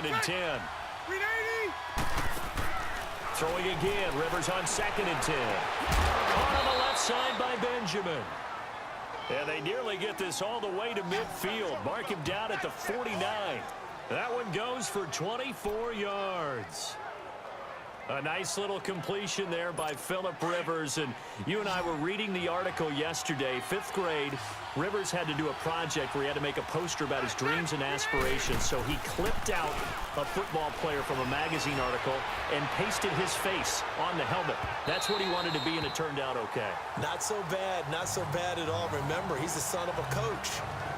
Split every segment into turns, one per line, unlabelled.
second and 10. Throwing again. Rivers on second and 10. Caught on the left side by Benjamin. And they nearly get this all the way to midfield. Mark him down at the 49. That one goes for 24 yards. A nice little completion there by Phillip Rivers. And you and I were reading the article yesterday, 5th grade. Rivers had to do a project where he had to make a poster about his dreams and aspirations. So he clipped out a football player from a magazine article and pasted his face on the helmet. That's what he wanted to be, and it turned out okay.
Not so bad at all. Remember, he's the son of a coach.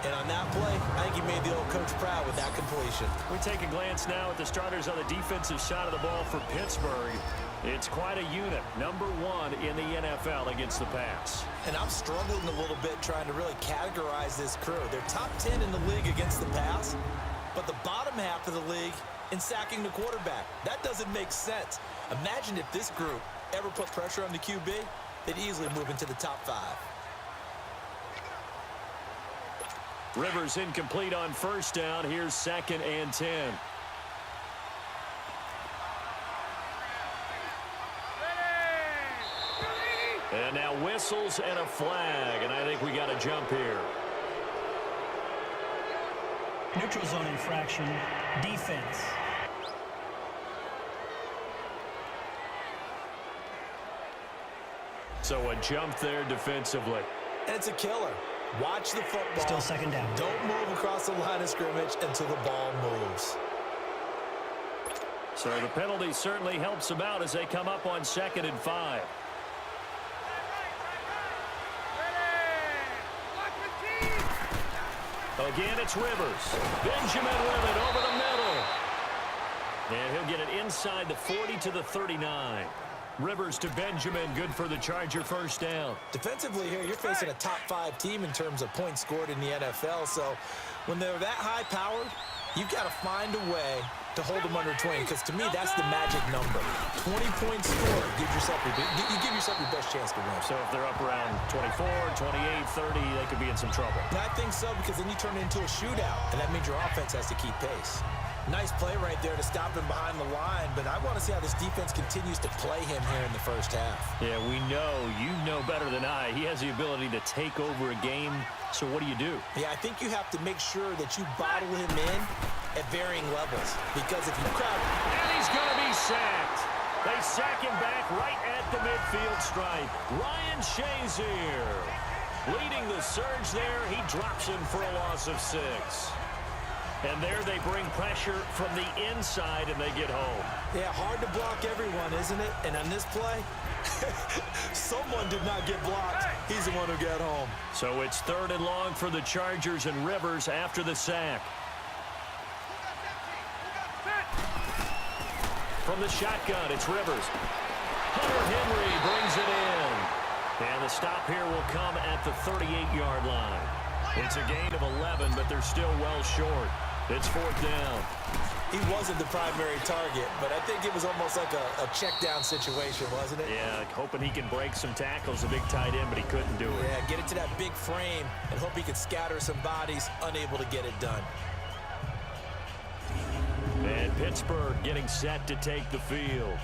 And on that play, I think he made the old coach proud with that completion.
We take a glance now at the starters on the defensive side of the ball for Pittsburgh. It's quite a unit, number 1 in the NFL against the pass.
And I'm struggling a little bit trying to really categorize this crew. They're top 10 in the league against the pass, but the bottom half of the league in sacking the quarterback. That doesn't make sense. Imagine if this group ever put pressure on the QB, they'd easily move into the top 5.
Rivers incomplete on first down. Here's second and 10. And now whistles and a flag, and I think we got a jump here.
Neutral zone infraction, defense.
So a jump there defensively.
And it's a killer. Watch the football.
Still second down.
Don't move across the line of scrimmage until the ball moves.
So the penalty certainly helps them out as they come up on second and 5. Again, it's Rivers. Benjamin with it over the middle. And he'll get it inside the 40 to the 39. Rivers to Benjamin, good for the Charger first down.
Defensively here, you're facing a top 5 team in terms of points scored in the NFL. So when they're that high-powered, you've got to find a way to hold them under 20, because to me, that's the magic number. 20 points scored, you give yourself your best chance to win.
So if they're up around 24, 28, 30, they could be in some trouble.
And I think so, because then you turn it into a shootout, and that means your offense has to keep pace. Nice play right there to stop him behind the line, but I want to see how this defense continues to play him here in the first half.
Yeah, we know. You know better than I. He has the ability to take over a game, so what do you do?
Yeah, I think you have to make sure that you bottle him in at varying levels, because if you crowd...
And he's going to be sacked. They sack him back right at the midfield stripe. Ryan Shazier leading the surge there. He drops him for a loss of 6. And there they bring pressure from the inside, and they get home.
Yeah, hard to block everyone, isn't it? And on this play, someone did not get blocked. He's the one who got home.
So it's 3rd and long for the Chargers, and Rivers after the sack. From the shotgun, it's Rivers. Hunter Henry brings it in. And the stop here will come at the 38-yard line. It's a gain of 11, but they're still well short. It's 4th down.
He wasn't the primary target, but I think it was almost like a check down situation, wasn't it?
Yeah, hoping he can break some tackles, a big tight end, but he couldn't do it.
Yeah, get it to that big frame and hope he can scatter some bodies, unable to get it done.
And Pittsburgh getting set to take the field.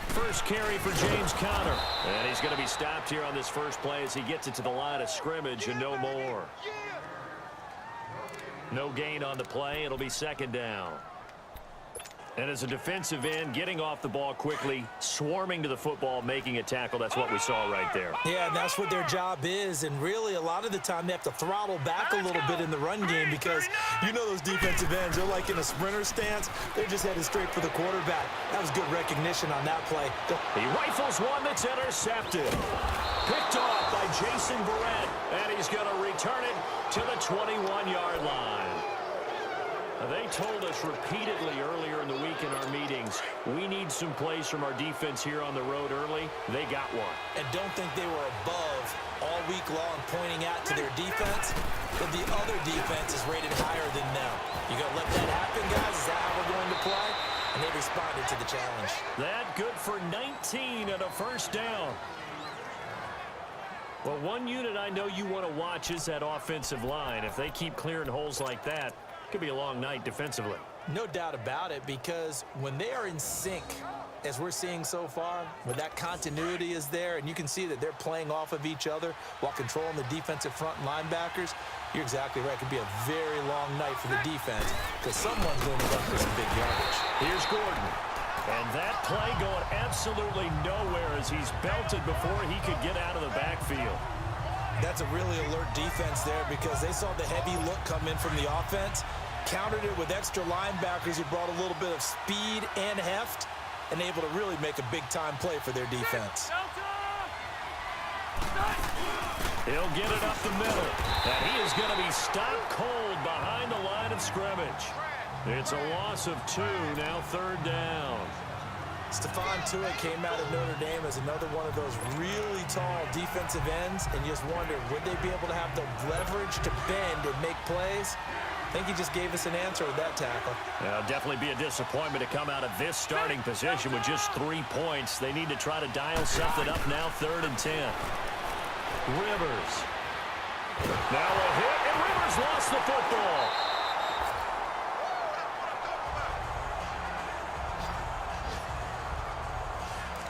First carry for James Conner. And he's going to be stopped here on this first play as he gets it to the line of scrimmage and no more. No gain on the play. It'll be 2nd down. And as a defensive end, getting off the ball quickly, swarming to the football, making a tackle. That's what we saw right there.
Yeah, and that's what their job is. And really, a lot of the time, they have to throttle back a little bit in the run game, because you know those defensive ends, they're like in a sprinter stance. They're just headed straight for the quarterback. That was good recognition on that play.
He rifles one that's intercepted. Picked off by Jason Verrett, and he's going to return it to the 21-yard line. They told us repeatedly earlier in the week in our meetings, we need some plays from our defense here on the road early. They got one.
And don't think they were above all week long pointing out to their defense, but the other defense is rated higher than them. You going to let that happen, guys? Is that how we're going to play? And they responded to the challenge.
That good for 19 and a first down. Well, one unit I know you want to watch is that offensive line. If they keep clearing holes like that, it could be a long night defensively.
No doubt about it, because when they are in sync, as we're seeing so far, when that continuity is there, and you can see that they're playing off of each other while controlling the defensive front linebackers, you're exactly right. It could be a very long night for the defense because someone's going to run for some big yardage.
Here's Gordon. And that play going absolutely nowhere as he's belted before he could get out of the backfield.
That's a really alert defense there because they saw the heavy look come in from the offense, countered it with extra linebackers who brought a little bit of speed and heft, and able to really make a big-time play for their defense.
He'll get it up the middle, and he is going to be stopped cold behind the line of scrimmage. It's a loss of 2, now third down.
Stephon Tuitt came out of Notre Dame as another one of those really tall defensive ends, and you just wonder, would they be able to have the leverage to bend and make plays? I think he just gave us an answer with that tackle.
It'll definitely be a disappointment to come out of this starting position with just 3 points. They need to try to dial something up now, 3rd and 10. Rivers. Now a hit, and Rivers lost the football.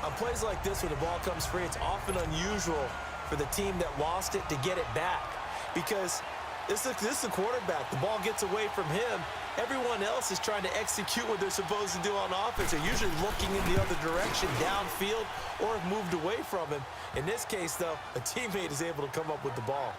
On plays like this where the ball comes free, it's often unusual for the team that lost it to get it back because this is the quarterback. The ball gets away from him. Everyone else is trying to execute what they're supposed to do on offense. They're usually looking in the other direction, downfield, or have moved away from him. In this case, though, a teammate is able to come up with the ball.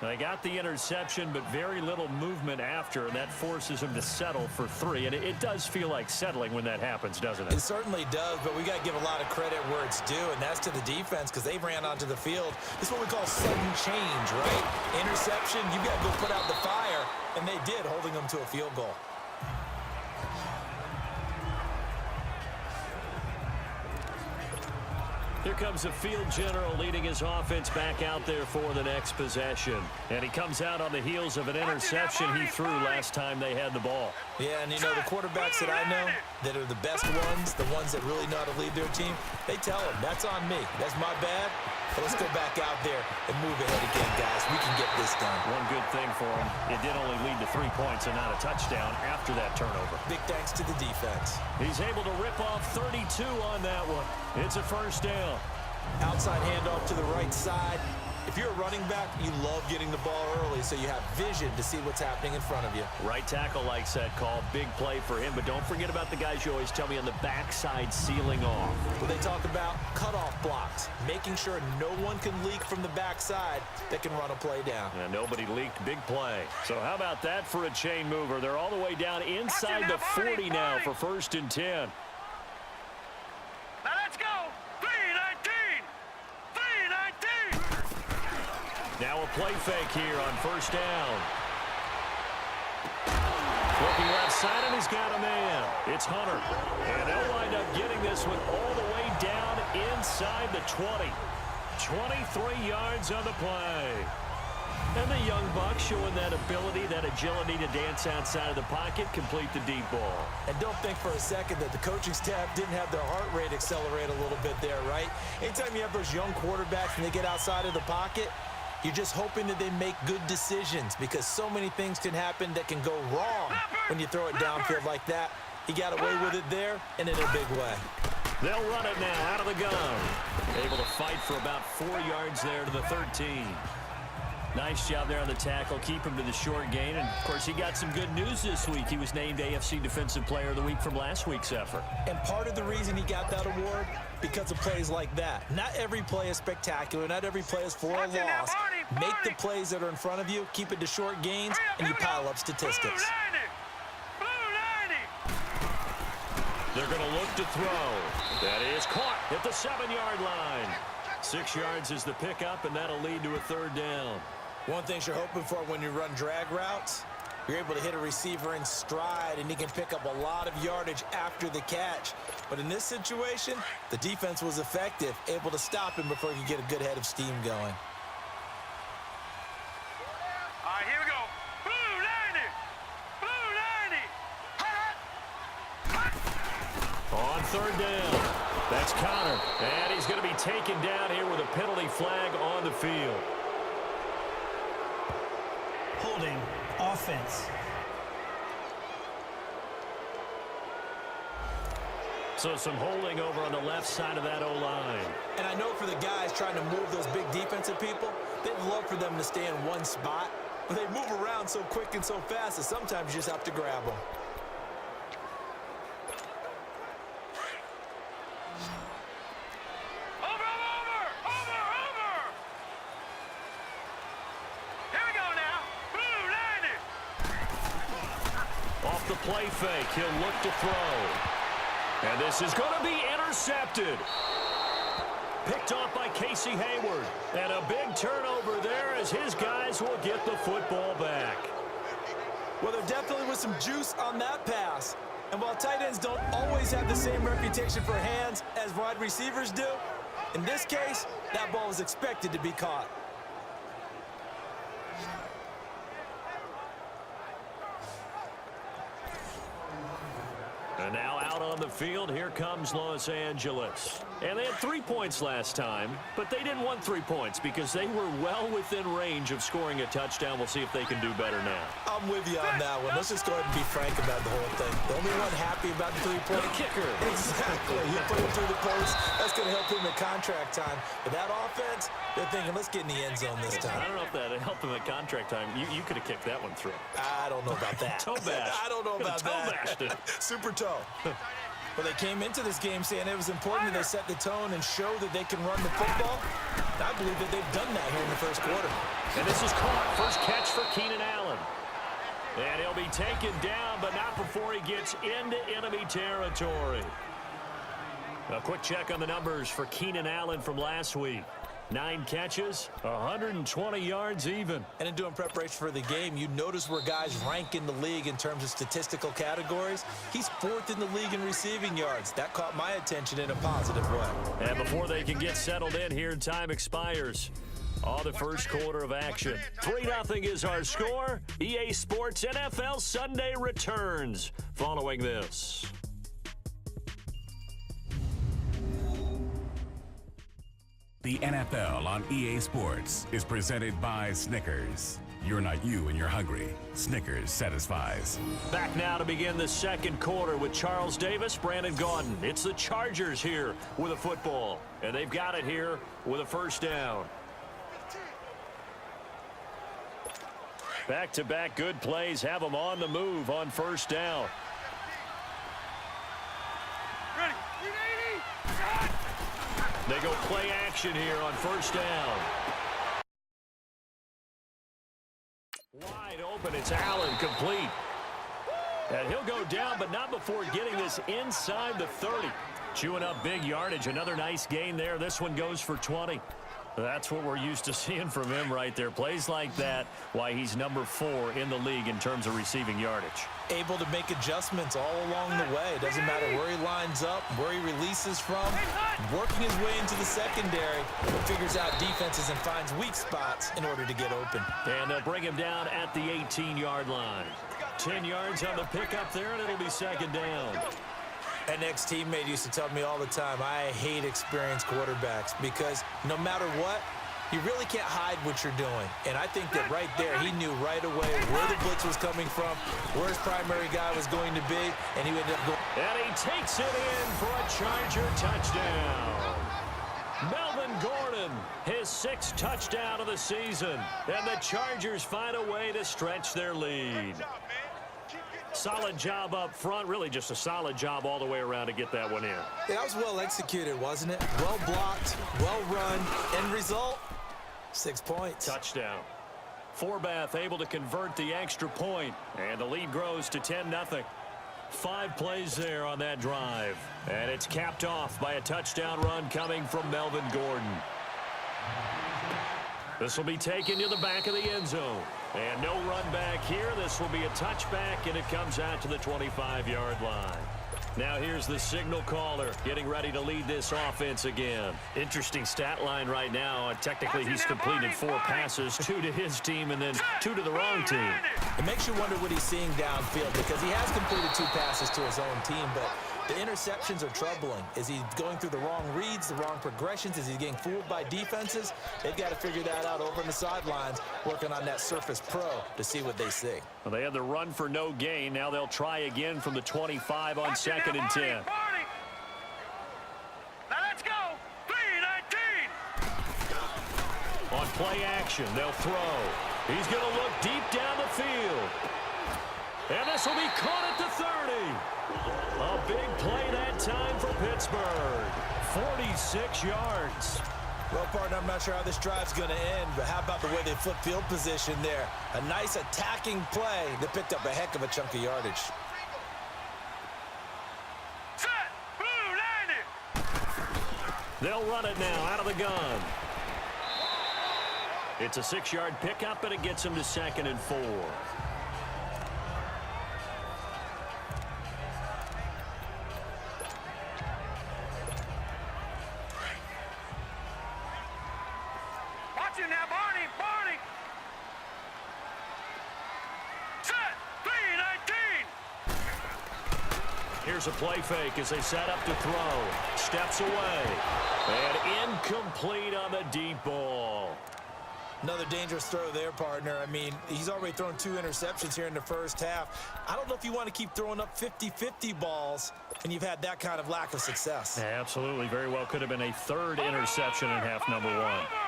They got the interception, but very little movement after, and that forces him to settle for 3. And it does feel like settling when that happens, doesn't it?
It certainly does, but we got to give a lot of credit where it's due, and that's to the defense because they ran onto the field. This is what we call sudden change, right? Interception, you got to go put out the fire, and they did, holding them to a field goal.
Here comes the field general leading his offense back out there for the next possession. And he comes out on the heels of an interception he threw last time they had the ball.
Yeah, and you know, the quarterbacks that I know that are the best ones, the ones that really know how to lead their team, they tell them, that's on me. That's my bad. But let's go back out there and move ahead again, guys. We can get this done.
One good thing for him, it did only lead to 3 points and not a touchdown after that turnover.
Big thanks to the defense.
He's able to rip off 32 on that one. It's a first down.
Outside handoff to the right side. If you're a running back, you love getting the ball early so you have vision to see what's happening in front of you.
Right tackle likes that call. Big play for him, but don't forget about the guys you always tell me on the backside sealing off.
Well, they talk about cutoff blocks, making sure no one can leak from the backside that can run a play down.
And nobody leaked. Big play. So how about that for a chain mover? They're all the way down inside the 40 now for 1st and 10.
Now let's go. 3-19. 3-19.
Now a play fake here on 1st down. Looking left side, and he's got a man. It's Hunter. And they'll wind up getting this one all the way down inside the 20. 23 yards on the play. And the young buck showing that ability, that agility to dance outside of the pocket, complete the deep ball.
And don't think for a second that the coaching staff didn't have their heart rate accelerate a little bit there, right? Anytime you have those young quarterbacks and they get outside of the pocket, you're just hoping that they make good decisions because so many things can happen that can go wrong when you throw it downfield like that. He got away with it there and in a big way.
They'll run it now out of the gun. Able to fight for about 4 yards there to the 13. Nice job there on the tackle. Keep him to the short gain. And, of course, he got some good news this week. He was named AFC Defensive Player of the Week from last week's effort.
And part of the reason he got that award, because of plays like that. Not every play is spectacular. Not every play is for a loss. Make the plays that are in front of you, keep it to short gains, and you pile up statistics.
They're going to look to throw. That is caught at the 7-yard line. 6 yards is the pickup, and that'll lead to a 3rd down.
One thing you're hoping for when you run drag routes, You're able to hit a receiver in stride, and he can pick up a lot of yardage after the catch. But in this situation, the defense was effective, able to stop him before he could get a good head of steam going.
All right, here we go. Blue 90. Blue 90.
On third down. That's Connor. And he's going to be taken down here with a penalty flag on the field.
Holding offense.
So some holding over on the left side of that O-line.
And I know for the guys trying to move those big defensive people, they'd love for them to stay in one spot. But they move around so quick and so fast that sometimes you just have to grab them.
The play fake. He'll look to throw. And this is going to be intercepted. Picked off by Casey Hayward. And a big turnover there as his guys will get the football back.
Well, there definitely was some juice on that pass. And while tight ends don't always have the same reputation for hands as wide receivers do, in this case, that ball was expected to be caught.
And now out on the field, here comes Los Angeles. And they had 3 points last time, but they didn't want 3 points because they were well within range of scoring a touchdown. We'll see if they can do better now.
I'm with you on that one. Let's just go ahead and be frank about the whole thing. The only one happy about the 3-point
kicker.
Exactly. He put him through the post. That's going to help him in contract time. But that offense, they're thinking, let's get in the end zone this time.
I don't know if that helped him at contract time. You could have kicked that one through.
I don't know about that.
Toe bash.
I don't know about
toe bashed it.
Super toe. But they came into this game saying it was important that they set the tone and show that they can run the football. I believe that they've done that here in the first quarter.
And this is caught. First catch for Keenan Allen. And he'll be taken down, but not before he gets into enemy territory. A quick check on the numbers for Keenan Allen from last week. 9 catches, 120 yards even.
And in doing preparation for the game, you notice where guys rank in the league in terms of statistical categories. He's 4th in the league in receiving yards. That caught my attention in a positive way.
And before they can get settled in here, time expires on the first quarter of action. 3-0 is our score. EA Sports NFL Sunday returns following this.
The NFL on EA Sports is presented by Snickers. You're not you and you're hungry. Snickers satisfies.
Back now to begin the second quarter with Charles Davis, Brandon Gaudin. It's the Chargers here with a football, and they've got it here with a first down. Back-to-back good plays have them on the move on first down.
Ready.
They go play action here on first down. Wide open, it's Allen, complete. And he'll go down, but not before getting this inside the 30. Chewing up big yardage, another nice gain there. This one goes for 20. That's what we're used to seeing from him right there. Plays like that, why he's number 4 in the league in terms of receiving yardage.
Able to make adjustments all along the way. Doesn't matter where he lines up, where he releases from. Working his way into the secondary, figures out defenses and finds weak spots in order to get open.
And they'll bring him down at the 18-yard line. 10 yards on the pickup there, and it'll be second down.
An ex-teammate used to tell me all the time, I hate experienced quarterbacks because no matter what, you really can't hide what you're doing. And I think that right there, he knew right away where the blitz was coming from, where his primary guy was going to be, and he ended up going.
And he takes it in for a Charger touchdown. Melvin Gordon, his 6th touchdown of the season. And the Chargers find a way to stretch their lead. Solid job up front, really just a solid job all the way around to get that one in.
Yeah, that was well executed, wasn't it? Well blocked, well run. End result, 6 points.
Touchdown. Forbath able to convert the extra point, and the lead grows to 10-0. 5 plays there on that drive, and it's capped off by a touchdown run coming from Melvin Gordon. This will be taken to the back of the end zone. And no run back here. This will be a touchback, and it comes out to the 25-yard line. Now here's the signal caller getting ready to lead this offense again. Interesting stat line right now. Technically, he's completed 4 passes, 2 to his team and then 2 to the wrong team.
It makes you wonder what he's seeing downfield because he has completed 2 passes to his own team, but the interceptions are troubling. Is he going through the wrong reads, the wrong progressions? Is he getting fooled by defenses? They've got to figure that out over on the sidelines, working on that Surface Pro to see what they see.
Well, they had the run for no gain. Now they'll try again from the 25 on 2nd and 10.
Now let's go. 3-19.
On play action, they'll throw. He's going to look deep down the field. And this will be caught at the 30. A big play that time for Pittsburgh. 46 yards.
Well, partner, I'm not sure how this drive's going to end, but how about the way they flip field position there? A nice attacking play that picked up a heck of a chunk of yardage.
Set. Blue, 90.
They'll run it now out of the gun. It's a 6-yard pickup, and it gets him to 2nd and 4.
Watching now, Barney. Set. 3-19.
Here's a play fake as they set up to throw. Steps away. And incomplete on the deep ball.
Another dangerous throw there, partner. I mean, he's already thrown 2 interceptions here in the first half. I don't know if you want to keep throwing up 50-50 balls, and you've had that kind of lack of success.
Absolutely. Very well could have been a 3rd interception in half number 1.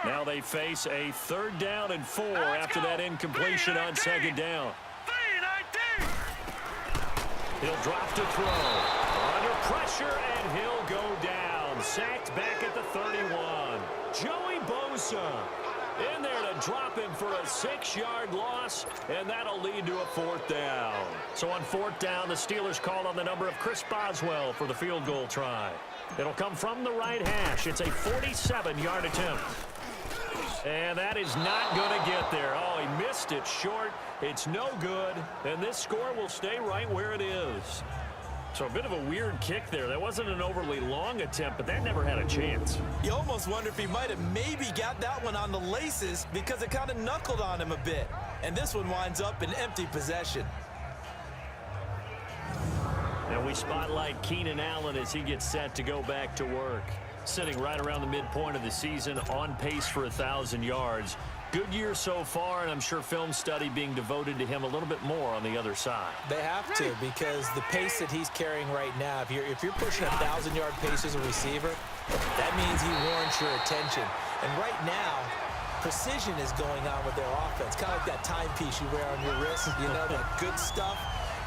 Now they face a 3rd down and 4 after that incompletion on 2nd down.
3-19.
He'll drop to throw. Under pressure, and he'll go down. Sacked back at the 31. Joey Bosa in there to drop him for a 6-yard loss, and that'll lead to a 4th down. So on 4th down, the Steelers call on the number of Chris Boswell for the field goal try. It'll come from the right hash. It's a 47-yard attempt. And that is not going to get there. Oh, he missed it short. It's no good, and this score will stay right where it is. So a bit of a weird kick there. That wasn't an overly long attempt, but that never had a chance.
You almost wonder if he might have maybe got that one on the laces because it kind of knuckled on him a bit. And this one winds up in empty possession.
And we spotlight Keenan Allen as he gets set to go back to work. Sitting right around the midpoint of the season, on pace for 1,000 yards. Good year so far, and I'm sure film study being devoted to him a little bit more on the other side.
They have to, because the pace that he's carrying right now, if you're pushing a 1,000-yard pace as a receiver, that means he warrants your attention. And right now, precision is going on with their offense. Kind of like that timepiece you wear on your wrist, you know, that good stuff.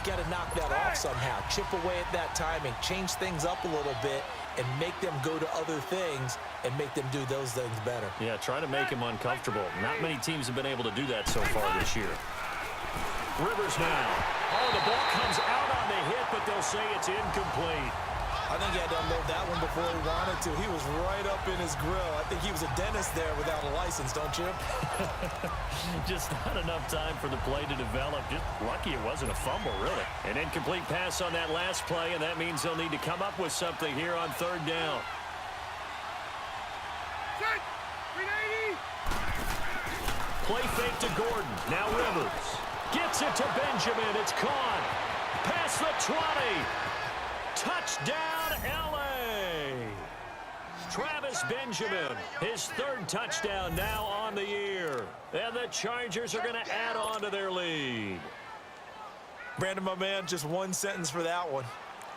Got to knock that off somehow. Chip away at that timing, change things up a little bit, and make them go to other things and make them do those things better.
Yeah, try to make him uncomfortable. Not many teams have been able to do that so far this year. Rivers now. Oh, the ball comes out on the hit, but they'll say it's incomplete.
I think he had to unload that one before he wanted to. He was right up in his grill. I think he was a dentist there without a license, don't you?
Just not enough time for the play to develop. Just lucky it wasn't a fumble, really. An incomplete pass on that last play, and that means they'll need to come up with something here on 3rd down.
Set. 380.
Play fake to Gordon. Now Rivers. Gets it to Benjamin. It's caught. Past the 20. Touchdown, L.A. Travis Benjamin, his 3rd touchdown now on the year. And the Chargers are going to add on to their lead.
Brandon, my man, just one sentence for that one.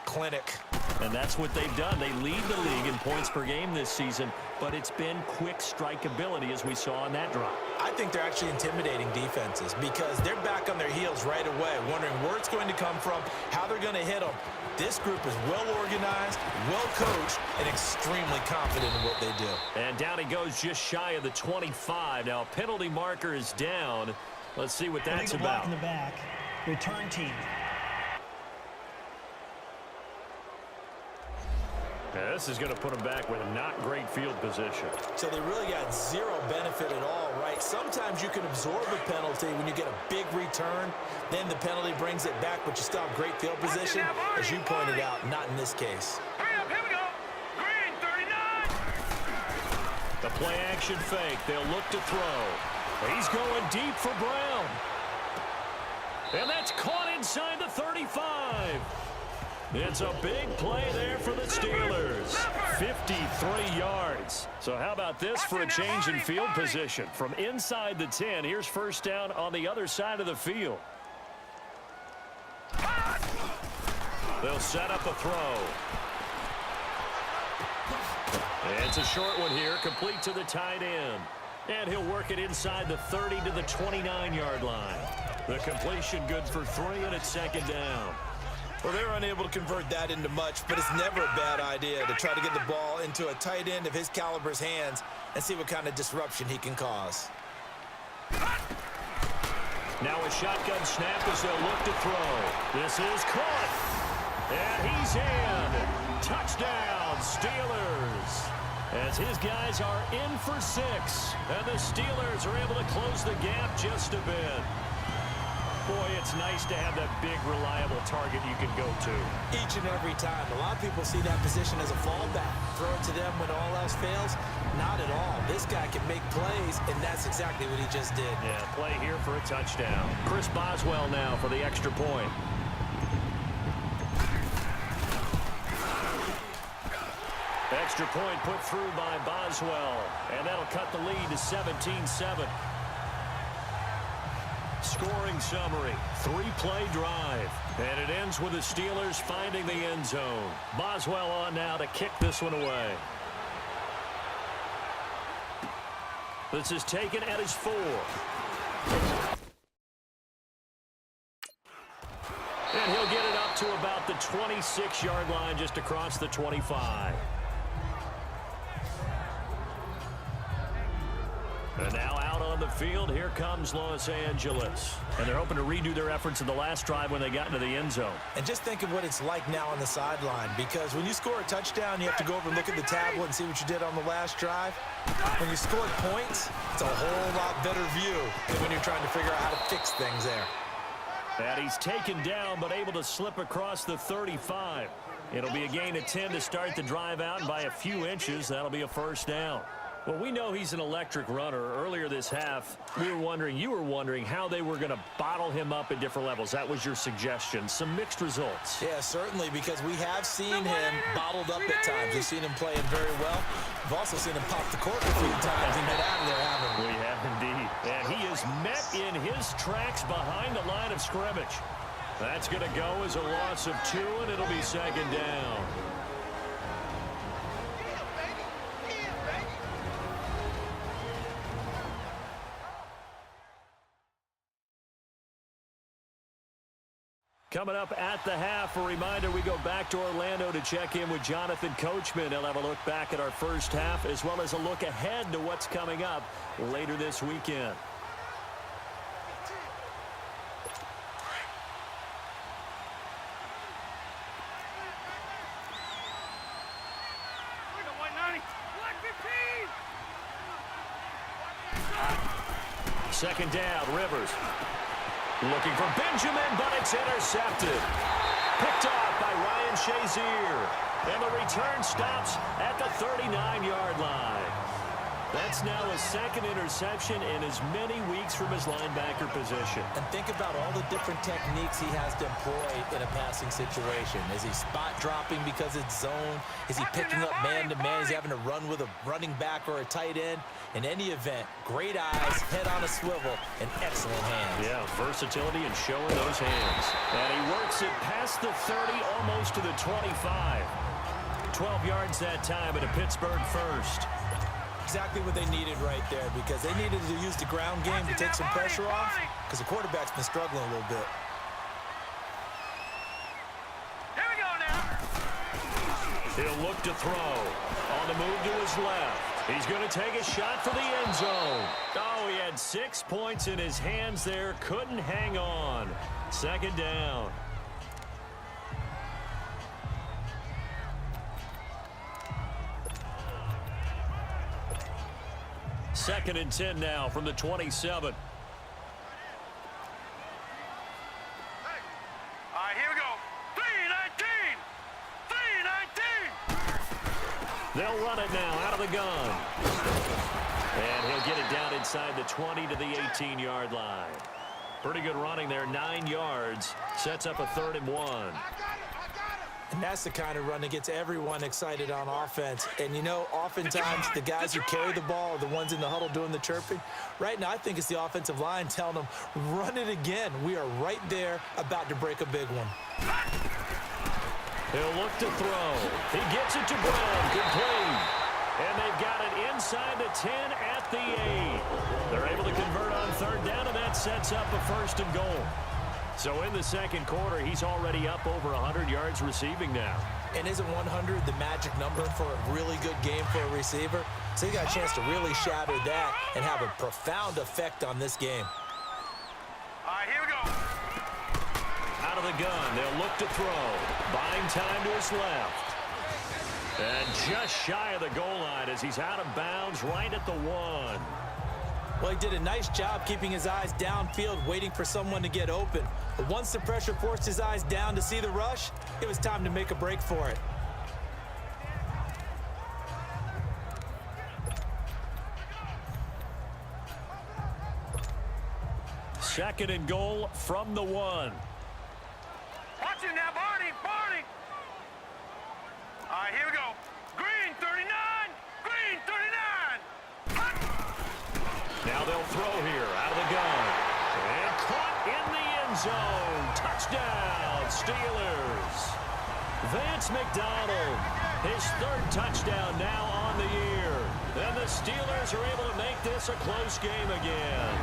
Clinic.
And that's what they've done. They lead the league in points per game this season, but it's been quick strikeability as we saw on that drive.
I think they're actually intimidating defenses because they're back on their heels right away, wondering where it's going to come from, how they're going to hit them. This group is well organized, well coached, and extremely confident in what they do.
And down he goes just shy of the 25. Now a penalty marker is down. Let's see what that's
Illegal block
about.
in the back. Return team.
Yeah, this is going to put them back with not great field position.
So they really got zero benefit at all, right? Sometimes you can absorb a penalty when you get a big return. Then the penalty brings it back, but you still have great field position. As you pointed out, not in this case.
Hurry up, here we go. Green, 39.
The play action fake. They'll look to throw. He's going deep for Brown. And that's caught inside the 35. It's a big play there for the Steelers. 53 yards. So how about this for a change in field position? From inside the 10, here's first down on the other side of the field. They'll set up a throw. It's a short one here, complete to the tight end. And he'll work it inside the 30 to the 29-yard line. The completion good for 3, and it's second down.
Well, they're unable to convert that into much, but it's never a bad idea to try to get the ball into a tight end of his caliber's hands and see what kind of disruption he can cause.
Now a shotgun snap as they'll look to throw. This is caught. And he's in. Touchdown, Steelers. As his guys are in for 6. And the Steelers are able to close the gap just a bit. Boy, it's nice to have that big, reliable target you can go to.
Each and every time. A lot of people see that position as a fallback. Throw it to them when all else fails. Not at all. This guy can make plays, and that's exactly what he just did.
Yeah, play here for a touchdown. Chris Boswell now for the extra point. Extra point put through by Boswell, and that'll cut the lead to 17-7. Scoring summary, 3-play drive, and it ends with the Steelers finding the end zone. Boswell on now to kick this one away. This is taken at his 4. And he'll get it up to about the 26-yard line, just across the 25. And now out on the field, here comes Los Angeles. And they're hoping to redo their efforts in the last drive when they got into the end zone.
And just think of what it's like now on the sideline, because when you score a touchdown, you have to go over and look at the tablet and see what you did on the last drive. When you score points, it's a whole lot better view than when you're trying to figure out how to fix things there.
And he's taken down, but able to slip across the 35. It'll be a gain of 10 to start the drive out, and by a few inches, that'll be a first down. Well, we know he's an electric runner. Earlier this half, you were wondering how they were going to bottle him up at different levels. That was your suggestion. Some mixed results.
Yeah, certainly, because we have seen him bottled up at times. We've seen him playing very well. We've also seen him pop the cork a few times and get out of there, haven't we?
We have indeed. And he is met in his tracks behind the line of scrimmage. That's going to go as a loss of 2, and it'll be second down. Coming up at the half, a reminder, we go back to Orlando to check in with Jonathan Coachman. He'll have a look back at our first half as well as a look ahead to what's coming up later this weekend. Second down, Rivers. Looking for Benjamin, but it's intercepted. Picked off by Ryan Shazier. And the return stops at the 39-yard line. That's now a second interception in as many weeks from his linebacker position.
And think about all the different techniques he has to employ in a passing situation. Is he spot dropping because it's zone? Is he picking up man-to-man? Is he having to run with a running back or a tight end? In any event, great eyes, head on a swivel, and excellent hands.
Yeah, versatility and showing those hands. And he works it past the 30, almost to the 25. 12 yards that time, and a Pittsburgh first.
Exactly what they needed right there, because they needed to use the ground game to take some pressure off, because the quarterback's been struggling a little bit.
Here we go now.
He'll look to throw. On the move to his left. He's going to take a shot for the end zone. Oh, he had 6 points in his hands there. Couldn't hang on. Second down. 2nd and 10 now from the 27.
All right, here we go. 3-19. 3-19.
They'll run it now out of the gun. And he'll get it down inside the 20 to the 18-yard line. Pretty good running there, 9 yards. Sets up a 3rd and 1.
And that's the kind of run that gets everyone excited on offense. And, you know, oftentimes the guys who carry the ball are the ones in the huddle doing the chirping. Right now, I think it's the offensive line telling them, run it again. We are right there about to break a big one.
He'll look to throw. He gets it to Brown. Complete. And they've got it inside the 10 at the 8. They're able to convert on 3rd down, and that sets up a 1st and goal. So in the 2nd quarter, he's already up over 100 yards receiving now.
And isn't 100 the magic number for a really good game for a receiver? So he got a chance to really shatter that and have a profound effect on this game.
All right, here we go.
Out of the gun, they'll look to throw. Buying time to his left. And just shy of the goal line as he's out of bounds right at the 1.
Well, he did a nice job keeping his eyes downfield, waiting for someone to get open. But once the pressure forced his eyes down to see the rush, it was time to make a break for it.
Second and goal from the 1.
Watch it now, Barney. Barney. All right, here we go. Green, 39. Green, 39.
Now they'll throw here out of the gun. And caught in the end zone. Touchdown, Steelers. Vance McDonald, his 3rd touchdown now on the year. And the Steelers are able to make this a close game again.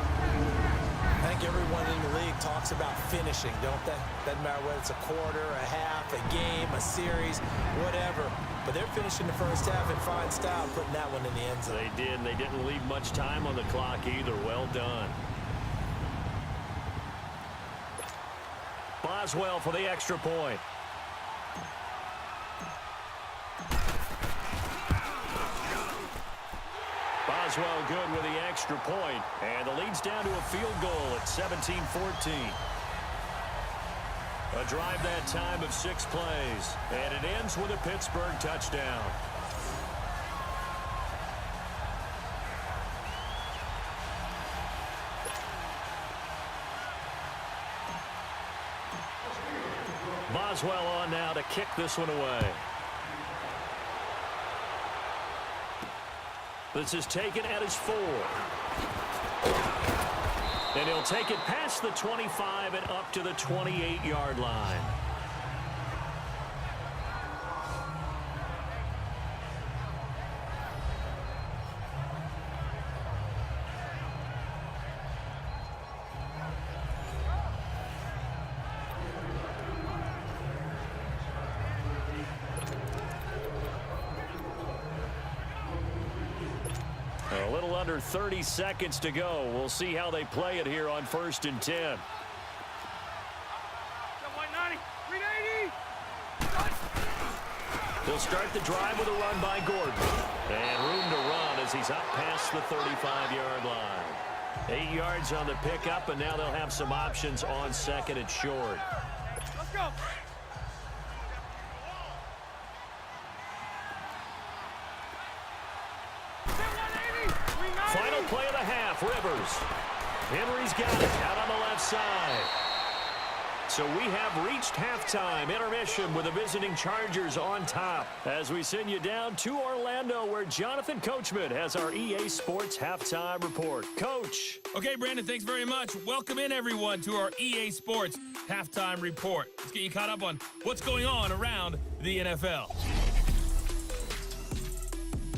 I think everyone in the league talks about finishing, don't they? Doesn't matter whether it's a quarter, a half, a game, a series, whatever. But they're finishing the first half in fine style, putting that one in the end zone.
They did, and they didn't leave much time on the clock either. Well done. Boswell for the extra point. Boswell good with the extra point, and the lead's down to a field goal at 17-14. A drive that time of 6 plays, and it ends with a Pittsburgh touchdown. Boswell on now to kick this one away. This is taken at his 4. And he'll take it past the 25 and up to the 28-yard line. A little under 30 seconds to go. We'll see how they play it here on 1st and 10. They'll start the drive with a run by Gordon. And room to run as he's up past the 35-yard line. 8 yards on the pickup, and now they'll have some options on 2nd and short.
Let's go.
Final play of the half, Rivers. Henry's got it out on the left side. So we have reached halftime intermission with the visiting Chargers on top as we send you down to Orlando where Jonathan Coachman has our EA Sports halftime report. Coach.
Okay, Brandon, thanks very much. Welcome in, everyone, to our EA Sports halftime report. Let's get you caught up on what's going on around the NFL.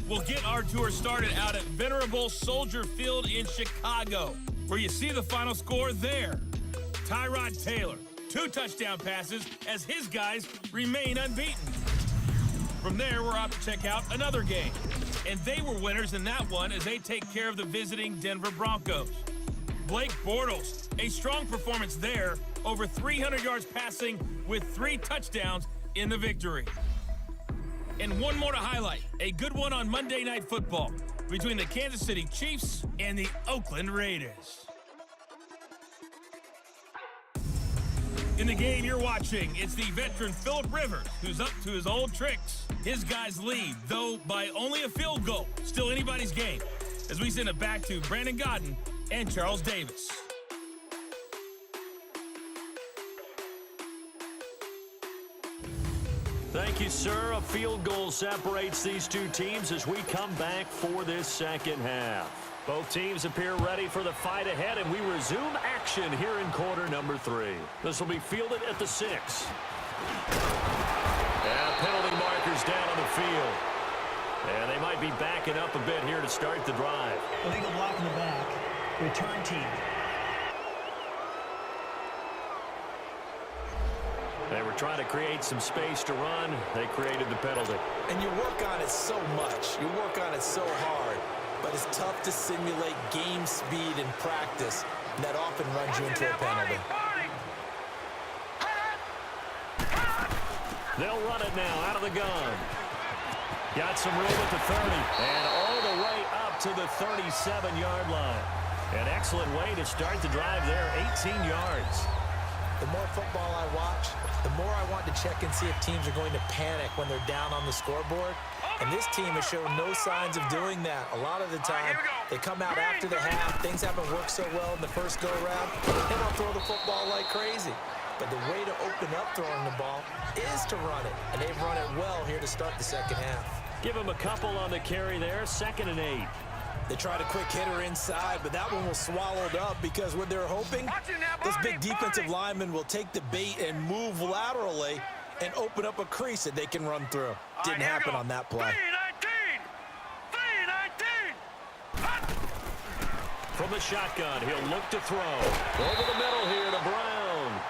We'll get our tour started out at Venerable Soldier Field in Chicago, where you see the final score there. Tyrod Taylor, 2 touchdown passes as his guys remain unbeaten. From there, we're off to check out another game. And they were winners in that one as they take care of the visiting Denver Broncos. Blake Bortles, a strong performance there, over 300 yards passing with 3 touchdowns in the victory. And one more to highlight, a good one on Monday Night Football. between the Kansas City Chiefs and the Oakland Raiders. In the game you're watching, it's the veteran Phillip Rivers, who's up to his old tricks. His guys lead, though by only a field goal. Still anybody's game, as we send it back to Brandon Godden and Charles Davis.
Thank you, sir. A field goal separates these two teams as we come back for this second half. Both teams appear ready for the fight ahead, and we resume action here in quarter number 3. This will be fielded at the 6. And penalty markers down on the field. And they might be backing up a bit here to start the drive.
Illegal block in the back. Return team.
They were trying to create some space to run. They created the penalty.
And you work on it so much. You work on it so hard. But it's tough to simulate game speed in practice. And that often runs you into a penalty.
They'll run it now out of the gun. Got some room at the 30. And all the way up to the 37-yard line. An excellent way to start the drive there, 18 yards.
The more football I watch, the more I want to check and see if teams are going to panic when they're down on the scoreboard. And this team has shown no signs of doing that. A lot of the time, they come out after the half. Things haven't worked so well in the first go-around. They don't throw the football like crazy. But the way to open up throwing the ball is to run it. And they've run it well here to start the second half.
Give them a couple on the carry there, 2nd and 8.
They tried a quick hitter inside, but that one was swallowed up because what they're hoping, those big defensive linemen will take the bait and move laterally and open up a crease that they can run through. Didn't happen on that play.
3-19.
From the shotgun, he'll look to throw. Over the middle here to Brown.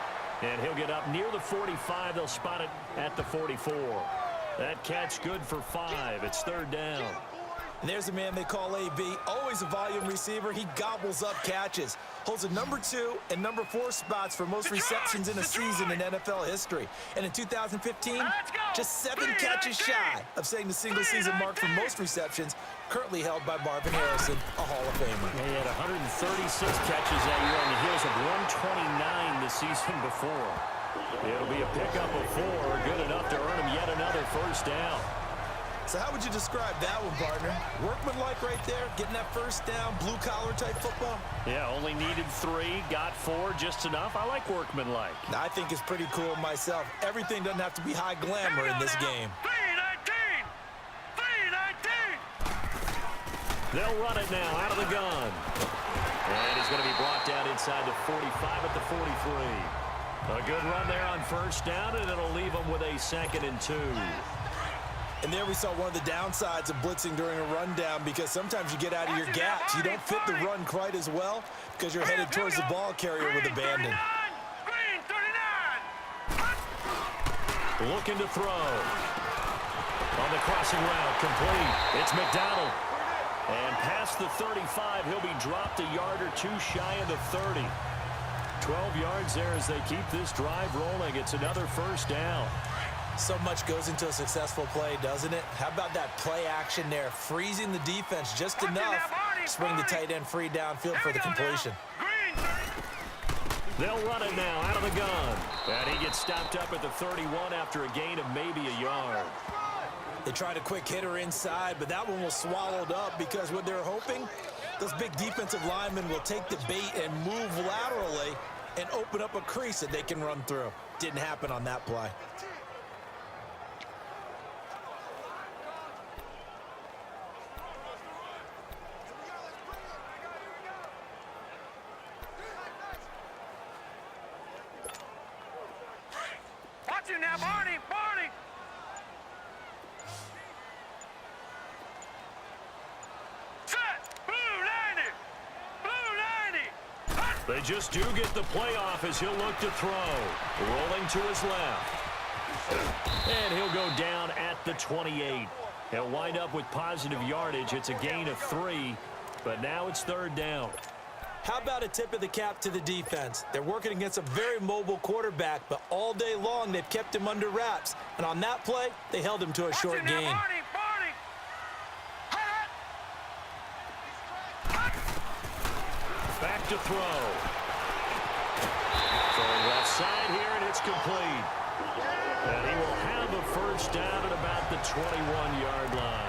And he'll get up near the 45. They'll spot it at the 44. That catch good for 5. It's 3rd down.
And there's a man they call AB, always a volume receiver. He gobbles up catches, holds a number 2 and number 4 spots for most receptions in a season in NFL history. And in 2015, just 7 catches shy of setting the single-season mark for most receptions, currently held by Marvin Harrison, a Hall of Famer.
He had 136 catches that year on the heels of 129 the season before. It'll be a pickup of 4, good enough to earn him yet another first down.
So how would you describe that one, partner? Workmanlike right there, getting that first down, blue-collar type football?
Yeah, only needed 3, got 4, just enough. I like workmanlike.
I think it's pretty cool myself. Everything doesn't have to be high glamour in this game.
3-19.
They'll run it now out of the gun. And he's going to be brought down inside the 45 at the 43. A good run there on first down, and it'll leave them with a 2nd and 2.
And there we saw one of the downsides of blitzing during a rundown, because sometimes you get out of your gaps. You don't fit the run quite as well because you're headed towards the ball carrier with abandon.
Green 39.
Looking to throw. On the crossing route, complete. It's McDonald. And past the 35, he'll be dropped a yard or 2 shy of the 30. 12 yards there as they keep this drive rolling. It's another first down.
So much goes into a successful play, doesn't it? How about that play action there, freezing the defense just enough to swing the tight end free downfield for the completion.
They'll run it now out of the gun. And he gets stopped up at the 31 after a gain of maybe a yard.
They tried a quick hitter inside, but that one was swallowed up because what they're hoping, those big defensive linemen will take the bait and move laterally and open up a crease that they can run through. Didn't happen on that play.
Watch him now, Barney. Set. Blue 90.
They just do get the playoff as he'll look to throw. Rolling to his left. And he'll go down at the 28. He'll wind up with positive yardage. It's a gain of 3, but now it's 3rd down.
How about a tip of the cap to the defense? They're working against a very mobile quarterback, but all day long they've kept him under wraps. And on that play, they held him to a short gain.
to throw. Throwing left side here, and it's complete. And he will have a first down at about the 21-yard line.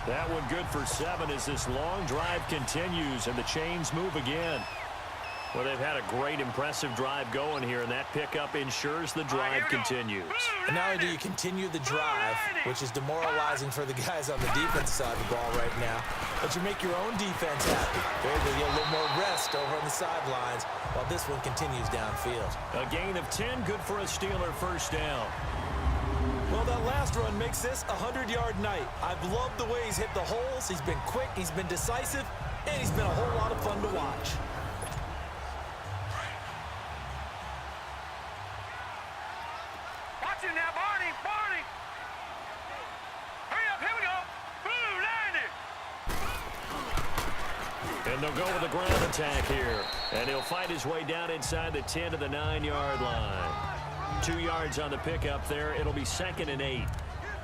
That one good for 7 as this long drive continues and the chains move again. Well, they've had a great, impressive drive going here, and that pickup ensures the drive continues.
And not only do you continue the drive, which is demoralizing for the guys on the defensive side of the ball right now, but you make your own defense happy. They're able to get a little more rest over on the sidelines while this one continues downfield.
A gain of 10, good for a Steeler first down.
Well, that last run makes this a 100-yard night. I've loved the way he's hit the holes. He's been quick, he's been decisive, and he's been a whole lot of fun to watch.
Watch it now, Barney. Barney. Hurry up, here we go. Boom, landed.
And they'll go with the ground attack here. And he'll fight his way down inside the 10 to the 9-yard line. 2 yards on the pickup there. It'll be 2nd and 8.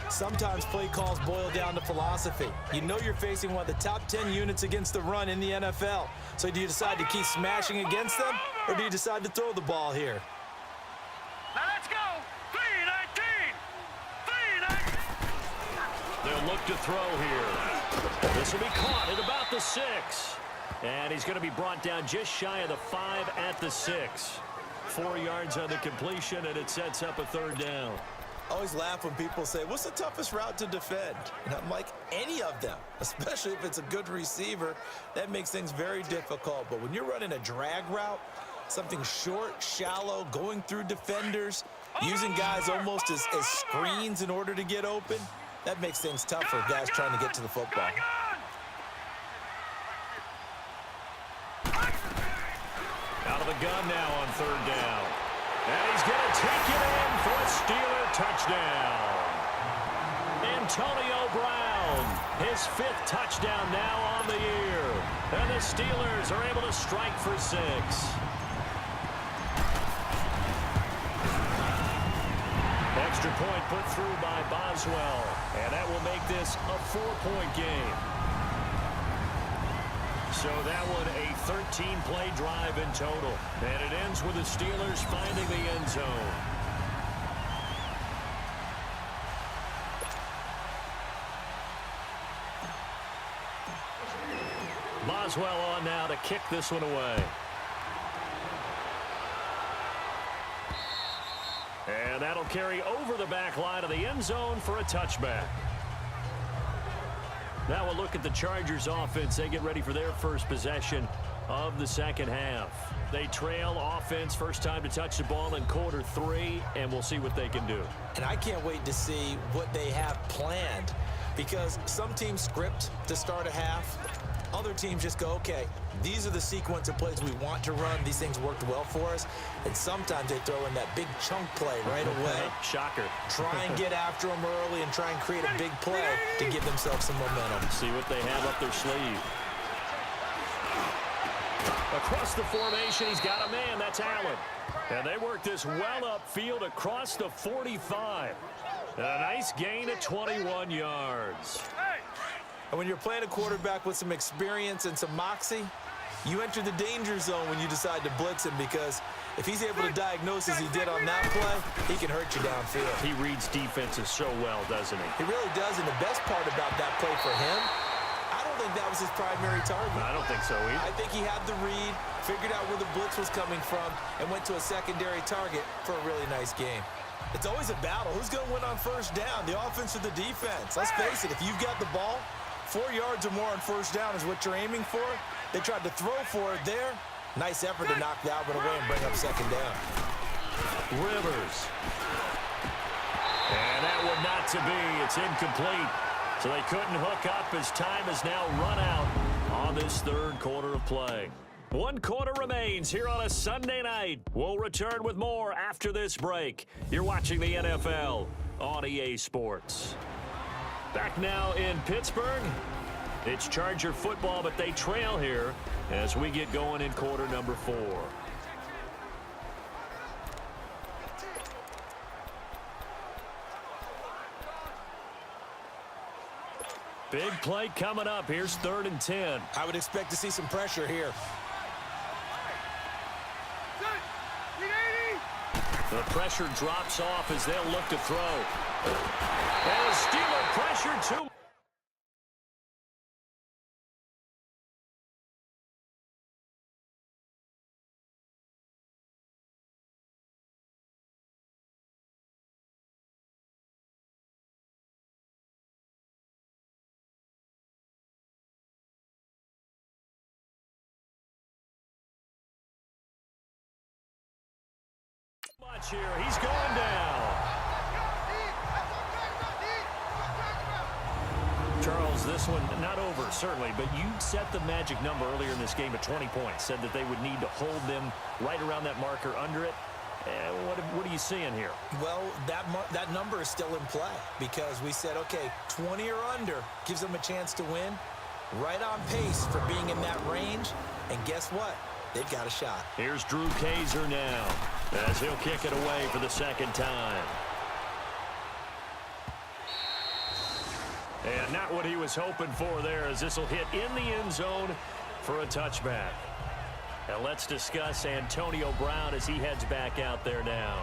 Sometimes play calls boil down to philosophy. You know you're facing one of the top 10 units against the run in the NFL. So do you decide to keep smashing against them, or do you decide to throw the ball here?
Now let's go. 3-19. 3-19.
They'll look to throw here. This will be caught at about the 6. And he's going to be brought down just shy of the 5 at the 6. 4 yards on the completion, and it sets up a 3rd down.
I always laugh when people say, what's the toughest route to defend? And I'm like, any of them, especially if it's a good receiver. That makes things very difficult. But when you're running a drag route, something short, shallow, going through defenders, using guys almost as screens in order to get open, that makes things tough for guys trying to get to the football.
Out of the gun now on 3rd down. And he's going to take it in for a Steeler touchdown. Antonio Brown, his 5th touchdown now on the year. And the Steelers are able to strike for 6. Extra point put through by Boswell. And that will make this a 4-point game. So that one a 13-play drive in total. And it ends with the Steelers finding the end zone. Boswell on now to kick this one away. And that'll carry over the back line of the end zone for a touchback. Now we'll look at the Chargers offense. They get ready for their first possession of the second half. They trail offense, first time to touch the ball in quarter 3, and we'll see what they can do.
And I can't wait to see what they have planned, because some teams script to start a half. Other teams just go, okay, these are the sequence of plays we want to run. These things worked well for us. And sometimes they throw in that big chunk play right away.
Shocker.
Try and get after them early and try and create a big play to give themselves some momentum.
See what they have up their sleeve. Across the formation, he's got a man. That's Allen. And they work this well upfield across the 45. And a nice gain of 21 yards.
And when you're playing a quarterback with some experience and some moxie, you enter the danger zone when you decide to blitz him, because if he's able to diagnose as he did on that play, he can hurt you downfield.
He reads defenses so well, doesn't he?
He really does, and the best part about that play for him, I don't think that was his primary target.
I don't think so either.
I think he had the read, figured out where the blitz was coming from, and went to a secondary target for a really nice game. It's always a battle. Who's going to win on first down, the offense or the defense? Let's face it, if you've got the ball, 4 yards or more on first down is what you're aiming for. They tried to throw for it there. Nice effort to knock that one away and bring up second down.
Rivers. And that one not to be. It's incomplete. So they couldn't hook up as time has now run out on this 3rd quarter of play. 1 quarter remains here on a Sunday night. We'll return with more after this break. You're watching the NFL on EA Sports. Back now in Pittsburgh. It's Charger football, but they trail here as we get going in quarter number 4. Big play coming up. Here's 3rd and 10.
I would expect to see some pressure here.
The pressure drops off as they'll look to throw. And the Steeler pressure too. Here. He's going down. Charles, this one not over, certainly, but you set the magic number earlier in this game at 20 points. Said that they would need to hold them right around that marker under it. What are you seeing here?
Well, that number is still in play because we said, okay, 20 or under gives them a chance to win. Right on pace for being in that range. And guess what? They've got a shot.
Here's Drew Kaiser now as he'll kick it away for the second time. And not what he was hoping for there, as this will hit in the end zone for a touchback. Now let's discuss Antonio Brown as he heads back out there now.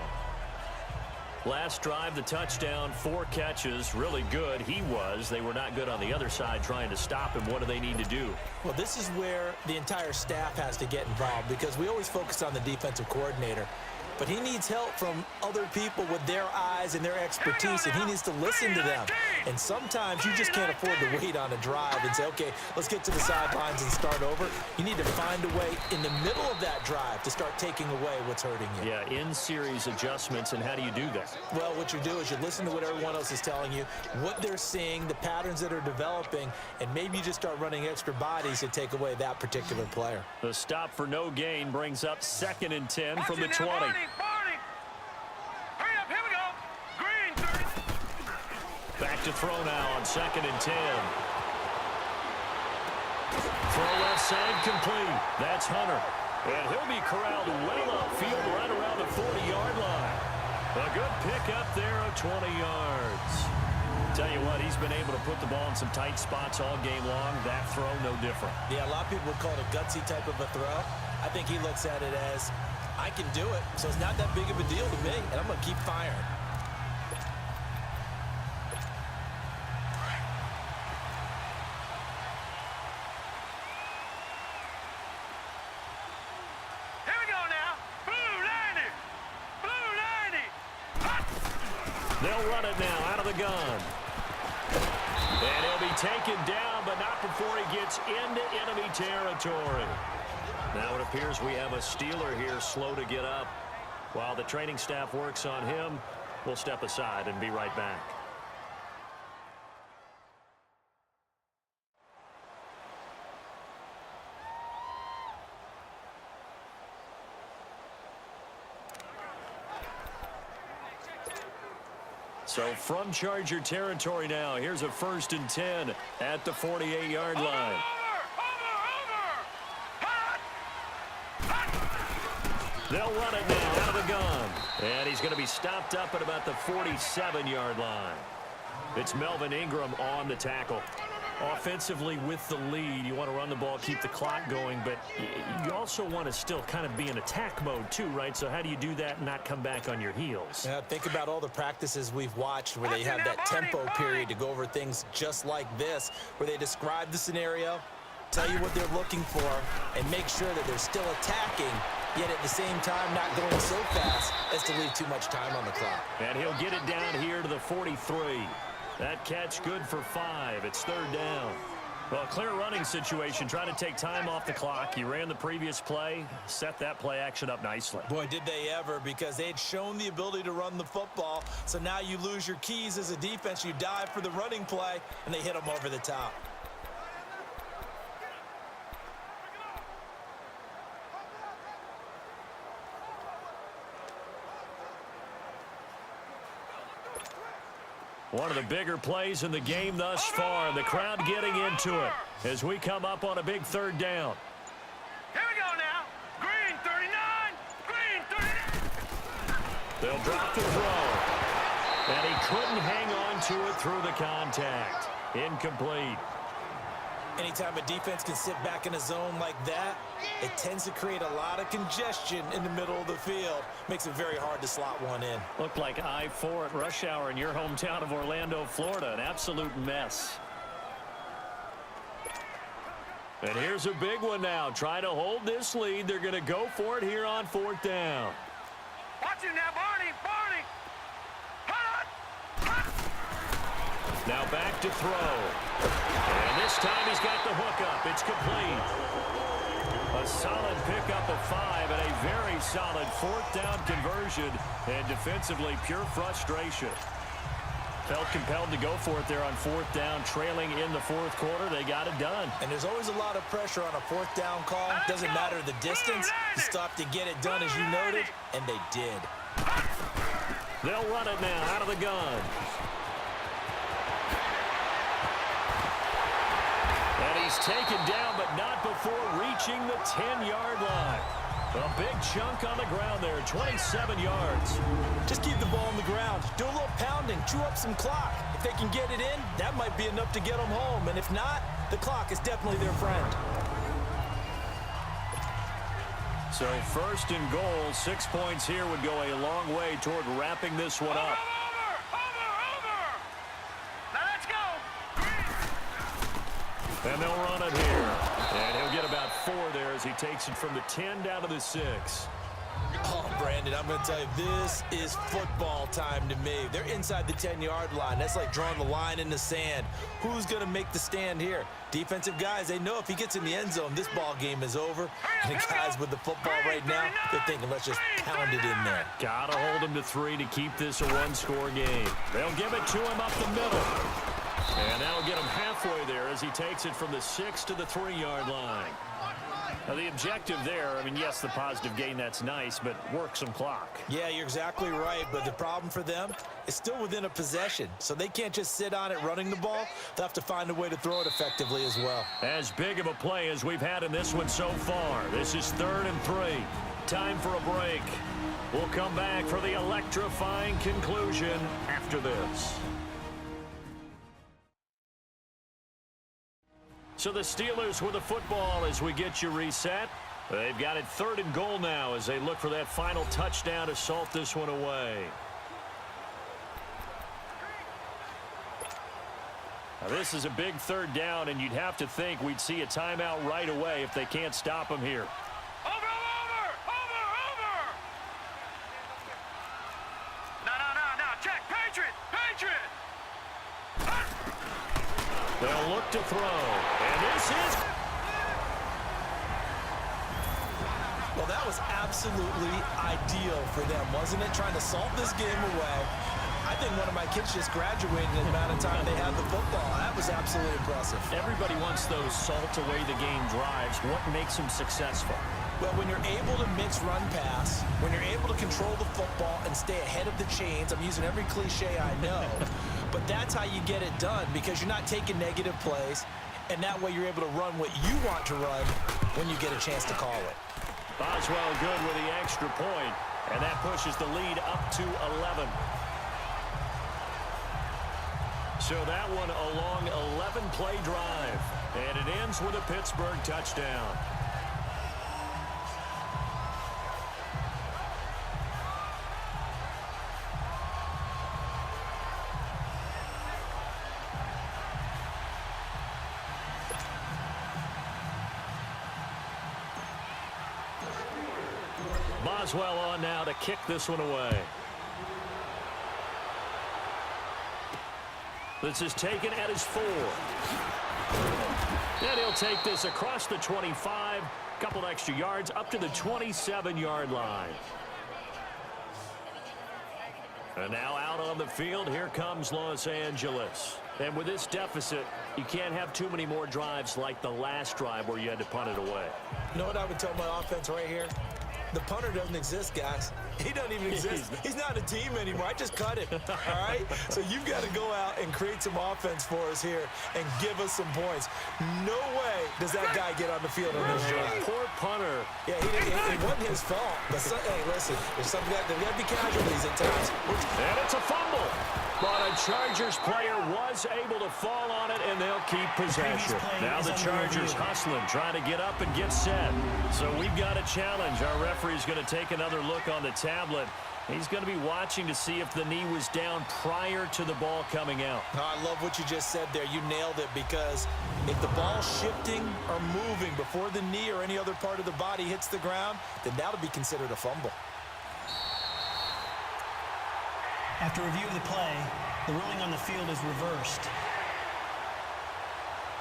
Last drive, the touchdown, 4 catches, really good. He was. They were not good on the other side trying to stop him. What do they need to do?
Well, this is where the entire staff has to get involved because we always focus on the defensive coordinator. But he needs help from other people with their eyes and their expertise, and he needs to listen to them. And sometimes you just can't afford to wait on a drive and say, okay, let's get to the sidelines and start over. You need to find a way in the middle of that drive to start taking away what's hurting you.
Yeah, in-series adjustments, and how do you do that?
Well, what you do is you listen to what everyone else is telling you, what they're seeing, the patterns that are developing, and maybe you just start running extra bodies to take away that particular player.
The stop for no gain brings up 2nd and 10 from the 20.
Hurry up, here we go. Green, 30.
Back to throw now on 2nd and 10. Throw left side complete. That's Hunter. And he'll be corralled well upfield right around the 40-yard line. A good pickup there of 20 yards. Tell you what, he's been able to put the ball in some tight spots all game long. That throw, no different.
Yeah, a lot of people would call it a gutsy type of a throw. I think he looks at it as, I can do it, so it's not that big of a deal to me, and I'm going to keep firing.
Here we go now. Blue 90. Blue 90. Hot.
They'll run it now out of the gun. And he'll be taken down, but not before he gets into enemy territory. Now it appears we have a Steeler here slow to get up. While the training staff works on him, we'll step aside and be right back. So from Charger territory now, here's a 1st and 10 at the 48-yard line. They'll run it now out of the gun. And he's going to be stopped up at about the 47-yard line. It's Melvin Ingram on the tackle. Offensively with the lead, you want to run the ball, keep the clock going, but you also want to still kind of be in attack mode too, right? So how do you do that and not come back on your heels?
Yeah, think about all the practices we've watched where they have that tempo period to go over things just like this, where they describe the scenario, tell you what they're looking for, and make sure that they're still attacking, yet at the same time not going so fast as to leave too much time on the clock.
And he'll get it down here to the 43. That catch good for 5. It's 3rd down. Well, clear running situation. Try to take time off the clock. You ran the previous play, set that play action up nicely.
Boy, did they ever, because they had shown the ability to run the football. So now you lose your keys as a defense. You dive for the running play, and they hit them over the top.
One of the bigger plays in the game thus far. The crowd getting into it as we come up on a big 3rd down.
Here we go now. Green 39. Green 39.
They'll drop the throw. And he couldn't hang on to it through the contact. Incomplete.
Anytime a defense can sit back in a zone like that, it tends to create a lot of congestion in the middle of the field. Makes it very hard to slot one in.
Looked like I-4 at rush hour in your hometown of Orlando, Florida. An absolute mess. And here's a big one now. Trying to hold this lead. They're going to go for it here on 4th down.
Watch it now, Barney. Barney. Hut.
Now back to throw. And this time he's got the hook up. It's complete. A solid pickup of 5 and a very solid 4th down conversion. And defensively, pure frustration. Felt compelled to go for it there on 4th down, trailing in the 4th quarter. They got it done.
And there's always a lot of pressure on a 4th down call. Doesn't matter the distance. You stop to get it done, as you noted, and they did.
They'll run it now out of the gun. And he's taken down, but not before reaching the 10-yard line. A big chunk on the ground there, 27 yards.
Just keep the ball on the ground. Do a little pounding. Chew up some clock. If they can get it in, that might be enough to get them home. And if not, the clock is definitely their friend.
So 1st and goal, 6 points here would go a long way toward wrapping this one up.
Over. Now let's go.
And they'll run it here. And he'll get about 4 there as he takes it from the 10 down to the 6.
Oh, Brandon, I'm going to tell you, this is football time to me. They're inside the 10-yard line. That's like drawing the line in the sand. Who's going to make the stand here? Defensive guys, they know if he gets in the end zone, this ball game is over. And the guys with the football right now, they're thinking, let's just pound it in there.
Got to hold him to 3 to keep this a one-score game. They'll give it to him up the middle. And that'll get him halfway there as he takes it from the 6 to the 3-yard line. Now, the objective there, I mean, yes, the positive gain, that's nice, but work some clock.
Yeah, you're exactly right, but the problem for them is still within a possession, so they can't just sit on it running the ball. They'll have to find a way to throw it effectively as well.
As big of a play as we've had in this one so far. This is 3rd and 3. Time for a break. We'll come back for the electrifying conclusion after this. So the Steelers with the football as we get you reset. They've got it 3rd and goal now as they look for that final touchdown to salt this one away. Now this is a big 3rd down, and you'd have to think we'd see a timeout right away if they can't stop him here.
Over. No. Check. Patriot.
They'll look to throw. And this is...
Well, that was absolutely ideal for them, wasn't it? Trying to salt this game away. I think one of my kids just graduated in the amount of time they had the football. That was absolutely impressive.
Everybody wants those salt-away-the-game drives. What makes them successful?
Well, when you're able to mix run pass, when you're able to control the football and stay ahead of the chains, I'm using every cliche I know, but that's how you get it done because you're not taking negative plays, and that way you're able to run what you want to run when you get a chance to call it.
Boswell good with the extra point, and that pushes the lead up to 11. So that one a long 11-play drive, and it ends with a Pittsburgh touchdown. Boswell on now to kick this one away. This is taken at his 4. And he'll take this across the 25, couple extra yards up to the 27-yard line. And now out on the field, here comes Los Angeles. And with this deficit, you can't have too many more drives like the last drive where you had to punt it away.
You know what I would tell my offense right here? The punter doesn't exist, guys. He doesn't even exist. He's not a team anymore. I just cut him, all right? So you've got to go out and create some offense for us here and give us some points. No way does that guy get on the field on this drive.
Poor punter.
Yeah, it wasn't his fault. But hey, listen, there's got to be casualties at times.
And it's a fumble. But a Chargers player was able to fall on it, and they'll keep possession. Now the Chargers hustling, trying to get up and get set. So we've got a challenge. Our referee's going to take another look on the tablet. He's going to be watching to see if the knee was down prior to the ball coming out.
Oh, I love what you just said there. You nailed it, because if the ball's shifting or moving before the knee or any other part of the body hits the ground, then that'll be considered a fumble.
After review of the play, the ruling on the field is reversed.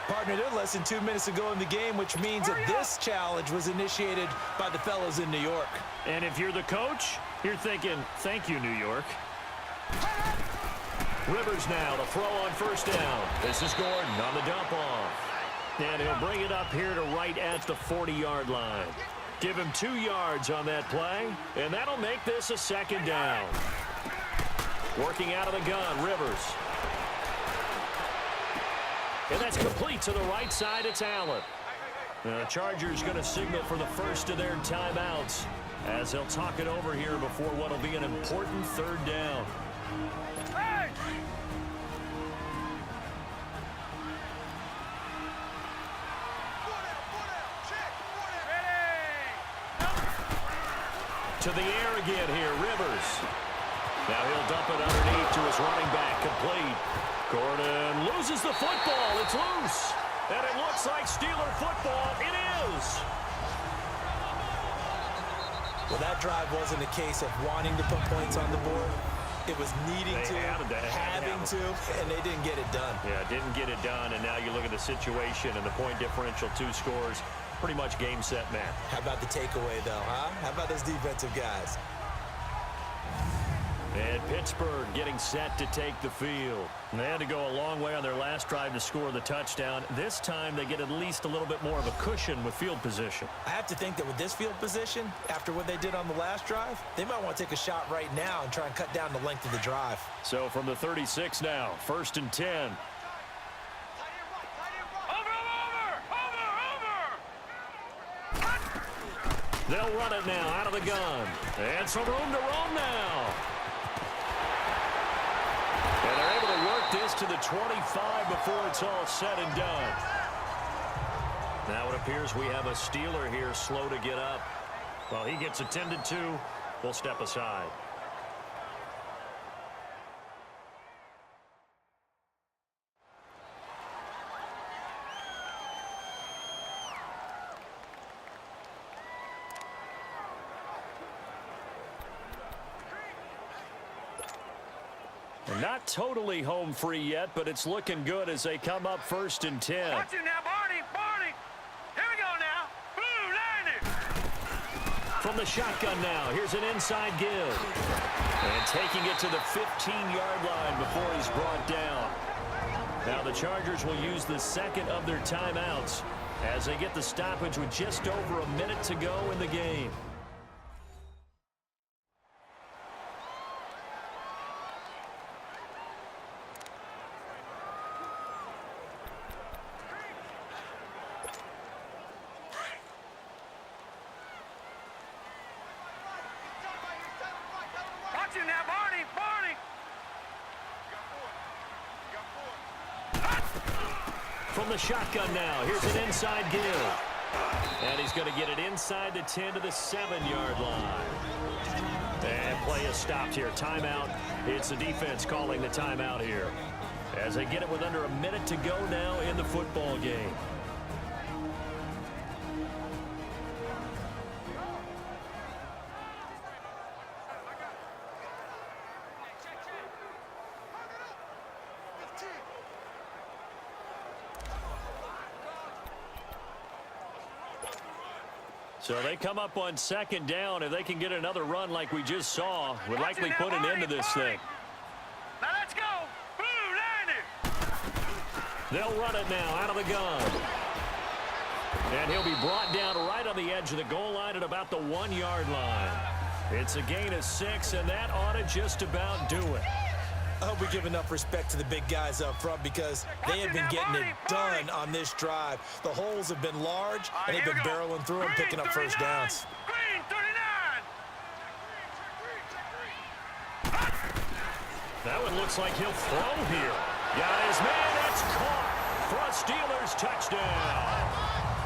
Partner, they're less than 2 minutes ago in the game, which means that this challenge was initiated by the fellas in New York.
And if you're the coach, you're thinking, thank you, New York. Rivers now to throw on first down. This is Gordon on the dump off. And he'll bring it up here to right at the 40-yard line. Give him 2 yards on that play, and that'll make this a second down. Working out of the gun, Rivers. And that's complete to the right side. It's Allen. The Chargers going to signal for the first of their timeouts as they'll talk it over here before what will be an important third down.
Hey!
To the air again here, Rivers. Now he'll dump it underneath to his running back, complete. Gordon loses the football. It's loose. And it looks like Steeler football. It is.
Well, that drive wasn't a case of wanting to put points on the board. It was needing to, having to, and they didn't get it done.
Yeah, didn't get it done, and now you look at the situation and the point differential, 2 scores, pretty much game, set, match.
How about the takeaway, though, huh? How about those defensive guys?
And Pittsburgh getting set to take the field. And they had to go a long way on their last drive to score the touchdown. This time they get at least a little bit more of a cushion with field position.
I have to think that with this field position, after what they did on the last drive, they might want to take a shot right now and try and cut down the length of the drive.
So from the 36 now, 1st and 10. They'll run it now out of the gun. And some room to roam now. And they're able to work this to the 25 before it's all said and done. Now it appears we have a Steeler here slow to get up. While he gets attended to, we'll step aside. Not totally home free yet, but it's looking good as they come up 1st and 10.
Watch it now, Barney. Here we go now. Blue landing.
From the shotgun now, here's an inside give. And taking it to the 15-yard line before he's brought down. Now the Chargers will use the second of their timeouts as they get the stoppage with just over a minute to go in the game.
Watch it now, Barney.
From the shotgun now, here's an inside give. And he's going to get it inside the 10 to the 7-yard line. And play is stopped here. Timeout. It's the defense calling the timeout here as they get it with under a minute to go now in the football game. So they come up on 2nd down. If they can get another run like we just saw, would likely put an end to this thing.
Now let's go. Blue landing.
They'll run it now out of the gun. And he'll be brought down right on the edge of the goal line at about the 1-yard line. It's a gain of 6, and that ought to just about do it.
I hope we give enough respect to the big guys up front because they have been getting it done on this drive. The holes have been large, and they've been barreling through them, picking up first downs.
Green 39.
That one looks like he'll throw here. Got his man, that's caught. For a Steelers touchdown.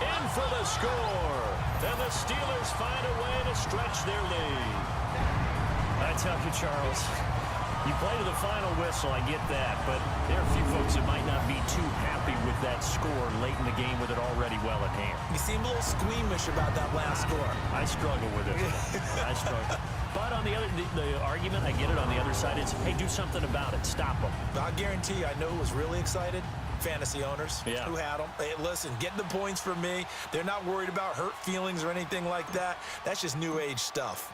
In for the score. And the Steelers find a way to stretch their lead. I tell you, Charles, you play to the final whistle, I get that, but there are a few folks that might not be too happy with that score late in the game with it already well at hand.
You seem a little squeamish about that last score.
I struggle with it. I struggle. But on the argument, I get it on the other side, is, hey, do something about it. Stop them.
I'll guarantee you, I know who was really excited. Fantasy owners who had them. Hey, listen, getting the points for me. They're not worried about hurt feelings or anything like that. That's just new age stuff.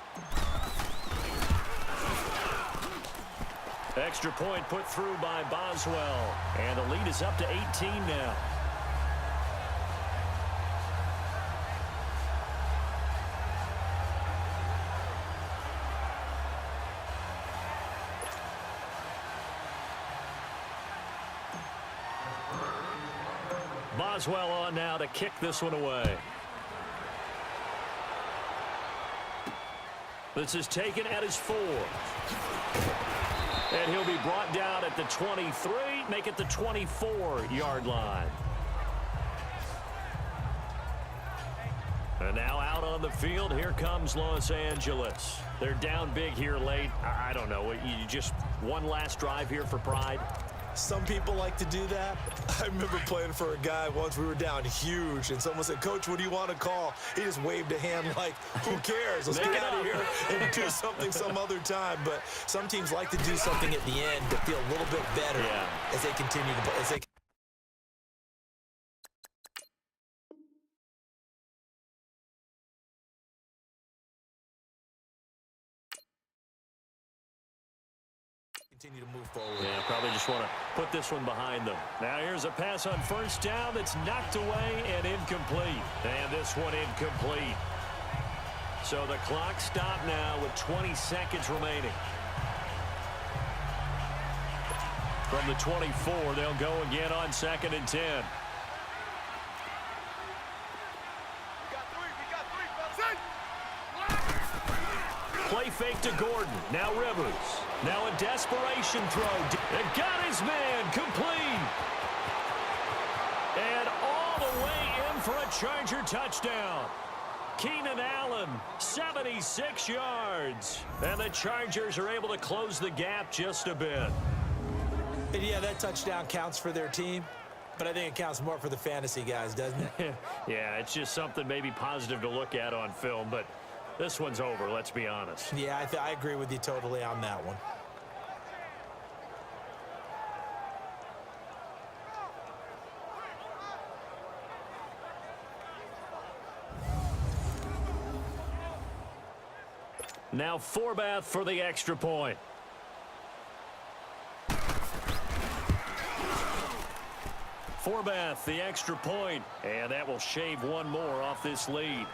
Extra point put through by Boswell. And the lead is up to 18 now. Boswell on now to kick this one away. This is taken at his 4. And he'll be brought down at the 23, make it the 24-yard line. And now out on the field, here comes Los Angeles. They're down big here late. I don't know, you just one last drive here for pride?
Some people like to do that. I remember playing for a guy once. We were down huge, and someone said, "Coach, what do you want to call?" He just waved a hand like, who cares? Let's get out of here and do something some other time. But some teams like to do something at the end to feel a little bit better as they continue to play. Continue to move forward.
Yeah, probably just want to put this one behind them. Now here's a pass on first down that's knocked away and incomplete. And this one incomplete. So the clock stopped now with 20 seconds remaining. From the 24, they'll go again on 2nd and 10. Play fake to Gordon. Now Rivers. Now a desperation throw. And got his man complete. And all the way in for a Charger touchdown. Keenan Allen, 76 yards. And the Chargers are able to close the gap just a bit.
And yeah, that touchdown counts for their team. But I think it counts more for the fantasy guys, doesn't it?
Yeah, it's just something maybe positive to look at on film. But this one's over, let's be honest.
Yeah, I agree with you totally on that one.
Now Forbath for the extra point. Forbath, the extra point, and that will shave one more off this lead.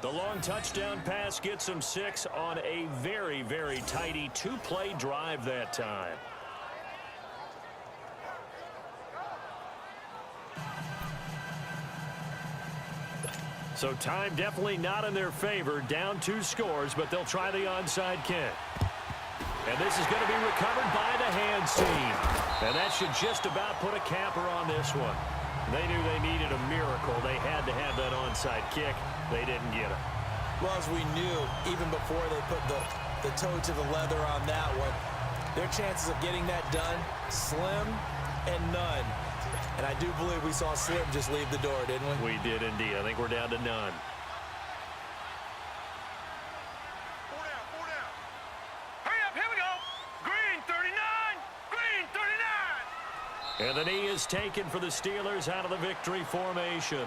The long touchdown pass gets him 6 on a very, very tidy 2-play drive that time. So time definitely not in their favor. Down 2 scores, but they'll try the onside kick. And this is going to be recovered by the hands team. And that should just about put a capper on this one. They knew they needed a miracle. They had to have that onside kick. They didn't get it.
Well, as we knew, even before they put the toe to the leather on that one, their chances of getting that done, slim and none. And I do believe we saw Slim just leave the door, didn't we?
We did indeed. I think we're down to none.
4 down, 4 down. Hurry up, here we go. Green 39, green 39.
And the knee is taken for the Steelers out of the victory formation.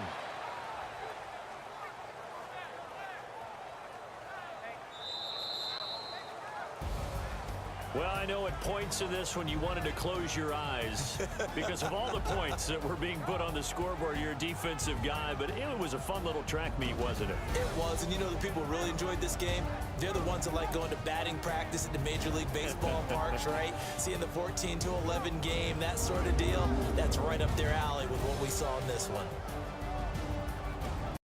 Well, I know at points in this when you wanted to close your eyes because of all the points that were being put on the scoreboard. You're a defensive guy, but it was a fun little track meet, wasn't it?
It was, and you know the people who really enjoyed this game? They're the ones that like going to batting practice at the Major League Baseball parks, right? Seeing the 14-11 game, that sort of deal, that's right up their alley with what we saw in this one.